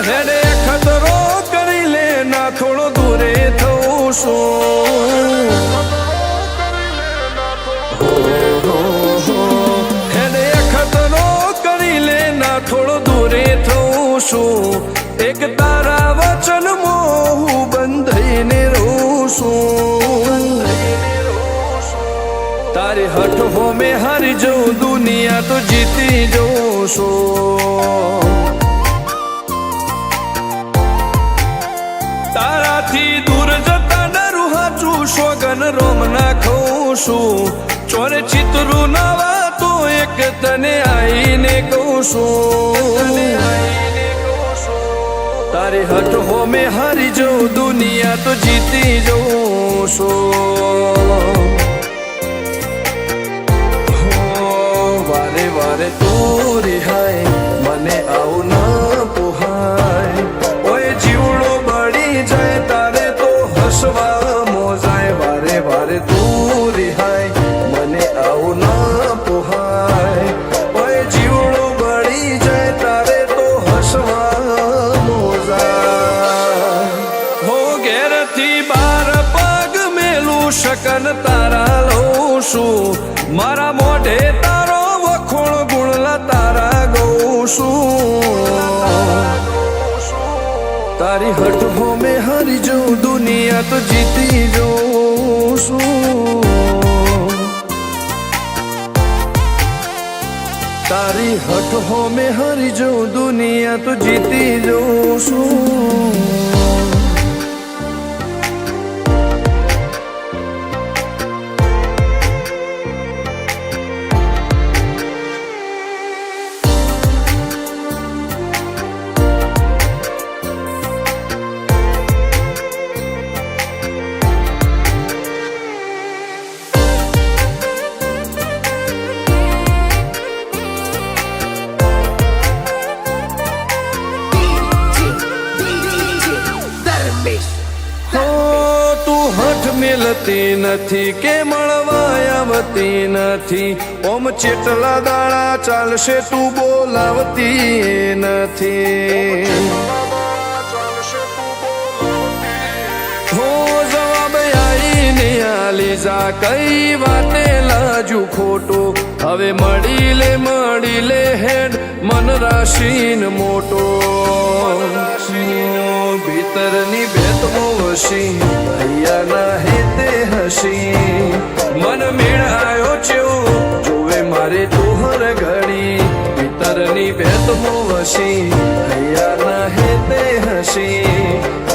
હેડે ખતરો કરી લે ના થોડો દૂરે થવું શું હેડે ખતરો કરી લે ના થોડો દૂરે થવું શું એક તારા વચનમાં હું બંધાઈને રહું છું તારી હઠ હો મેં હારી જઉં દુનિયા તો જીતી જઉં છું તારાથી દૂર જતા ડરું હાચું સોગન રોમ નાખું છું ચોરે ચિતરું નવા તો એક તને આઈને કહું છું તારી હઠ હો મેં હારી જઉં દુનિયા તો જીતી જઉં છું વારે વારે તું રિહાય મને આવું ના પોહાય ઓય જીવડો બળી જાય તારે તો હસવા મોજાય વારે વારે તું રિહાય મને આવું ના પોહાય ઓય જીવડો બળી જાય તારે તો હસવા મોજાય હો ઘેરથી બાર પગ મેલું શકન તારા લઉં છું મારા મોઢે તારો વખોણ ગુણલા તારા ગઉં છું તારી હઠ હો મેં હારી જઉં દુનિયા તો જીતી જઉં છું તારી હઠ હો મેં હારી જઉં દુનિયા તો જીતી જઉં છું મિલતી નથી કે મળવા આવતી નથી ઓમ ચેટલા દાડા ચાલશે તું બોલાવતી નથી હો જવાબ આઈને આલી જા કઈ વાતે લાજુ ખોટો હવે મળી લે હેડ મન રાશીન મોટો ભીતરની ભેતમો વસી ભૈયાના હેતે હસી મન મેળાયો ચેવો જોવે મારે તોહર ઘડી ભીતરની ભેતમો વસી ભૈયાના હેતે હસી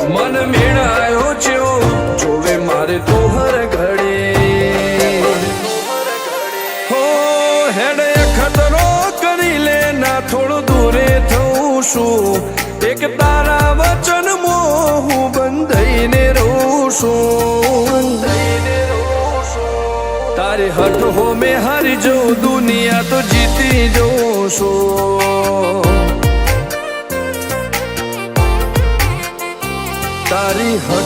મન મેળાયો ચેવો જોવે મારે તોહર ઘડી હો હેડે ખતરો કરી લે ના થોડું દૂરે થવું શું એક તારા વચનમાં હું બંધાઈને રહું છું તારી હઠ હો મેં હારી જઉં દુનિયા તો જીતી જઉં છું તારી હઠ